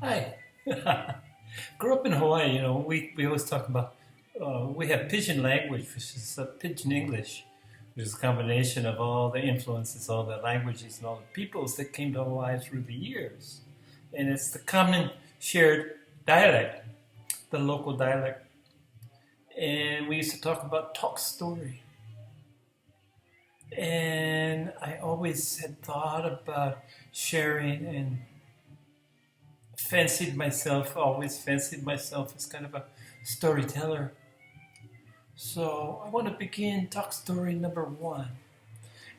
Hi. Grew up in Hawaii, we always talk about, we have pidgin language, which is pidgin English, which is a combination of all the influences, all the languages, and all the peoples that came to Hawaii through the years. And it's the common shared dialect, the local dialect. And we used to talk about talk story. And I always had thought about sharing and always fancied myself as kind of a storyteller. So I want to begin talk story number one.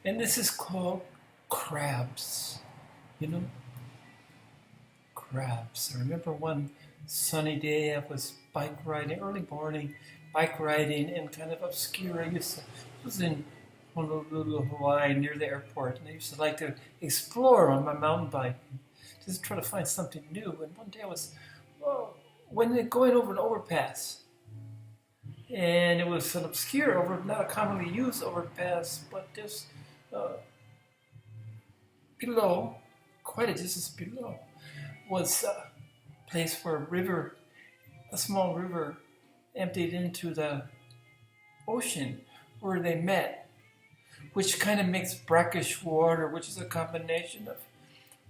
And this is called crabs. You know, crabs. I remember one sunny day I was bike riding, early morning, bike riding in kind of obscure. It was in Honolulu, Hawaii, near the airport. And I used to like to explore on my mountain bike, just try to find something new. And one day I was, well, when they're going over an overpass, and it was an obscure not a commonly used overpass, but just uh, below, quite a distance below, was a place where a small river, emptied into the ocean, where they met, which kind of makes brackish water, which is a combination of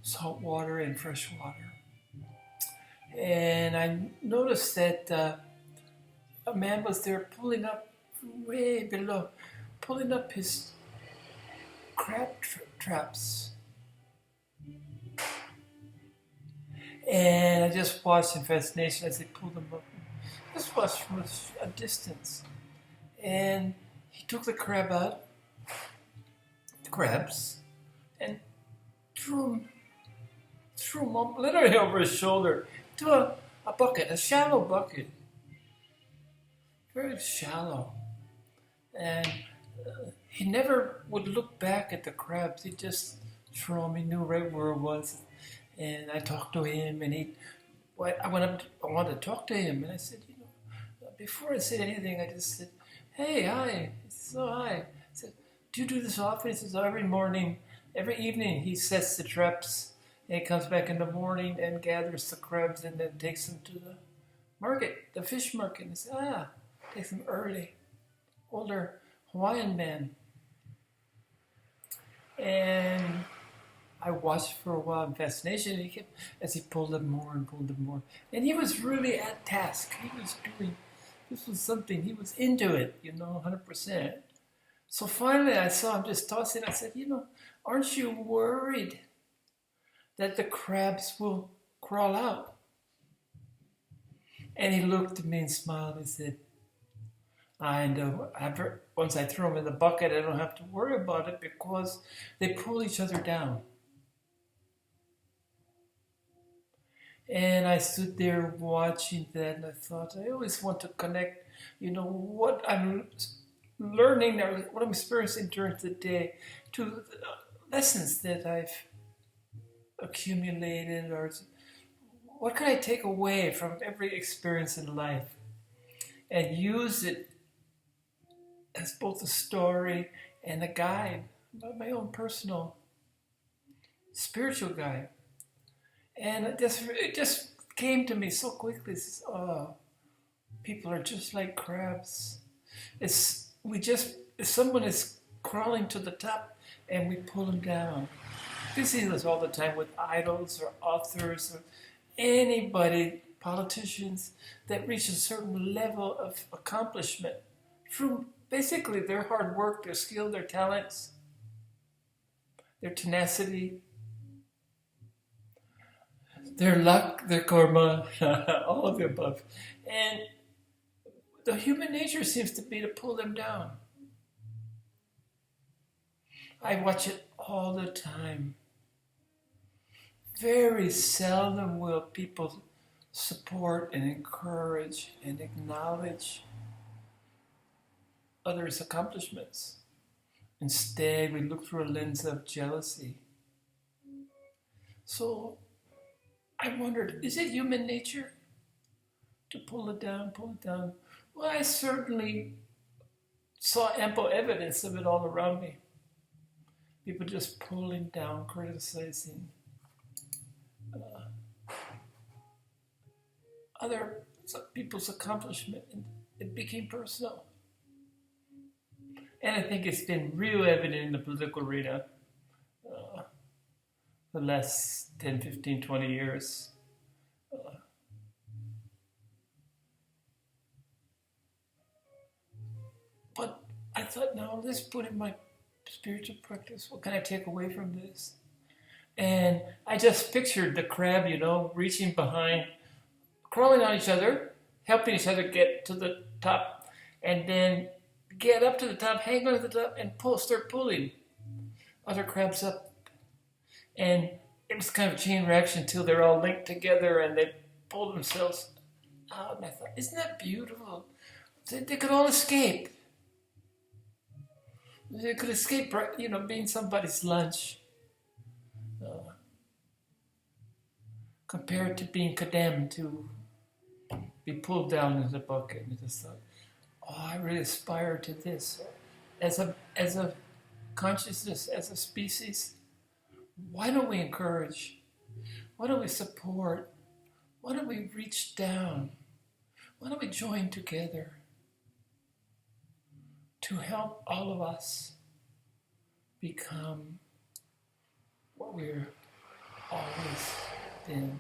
salt water and fresh water. And I noticed that a man was there pulling up way below, pulling up his crab traps. And I just watched in fascination as he pulled them up. Just watched from a distance. And he took the crabs, and threw them literally over his shoulder to a bucket, a shallow bucket. Very shallow. And he never would look back at the crabs. He just threw them. He knew right where it was. And I talked to him, and I wanted to talk to him, and I said, before I said anything, I just said, "Hey, hi." He says, "Oh, hi." I said, "Do you do this often?" He says, "Every morning, every evening, he sets the traps, and he comes back in the morning and gathers the crabs, and then takes them to the market, the fish market." And I said, takes them early. Older Hawaiian man. And I watched for a while in fascination, and as he pulled them more and pulled them more. And he was really at task. This was something, he was into it, 100%. So finally I saw him just tossing. I said, aren't you worried that the crabs will crawl out? And he looked at me and smiled and said, I know. Once I throw them in the bucket, I don't have to worry about it because they pull each other down. And I stood there watching that, and I thought, I always want to connect, what I'm learning or what I'm experiencing during the day to the lessons that I've accumulated, or what can I take away from every experience in life and use it as both a story and a guide, my own personal spiritual guide. And it just came to me so quickly. People are just like crabs. If someone is crawling to the top, and we pull them down. You see this all the time with idols or authors or anybody, politicians that reach a certain level of accomplishment through basically their hard work, their skill, their talents, their tenacity, their luck, their karma, all of the above. And the human nature seems to be to pull them down. I watch it all the time. Very seldom will people support and encourage and acknowledge others' accomplishments. Instead, we look through a lens of jealousy. So I wondered, is it human nature to pull it down, pull it down? Well, I certainly saw ample evidence of it all around me. People just pulling down, criticizing, other people's accomplishment, and it became personal. And I think it's been real evident in the political arena the last 10, 15, 20 years. But I thought, no, let's put in my spiritual practice. What can I take away from this? And I just pictured the crab, reaching behind, crawling on each other, helping each other get to the top, and then get up to the top, hang on to the top, and start pulling other crabs up. And it was kind of a chain reaction until they're all linked together and they pull themselves out. And I thought, isn't that beautiful? They could all escape. They could escape, being somebody's lunch. Compared to being condemned to be pulled down into the bucket. And I just thought, I really aspire to this. As a consciousness, as a species, why don't we encourage? Why don't we support? Why don't we reach down? Why don't we join together to help all of us become what we're always been?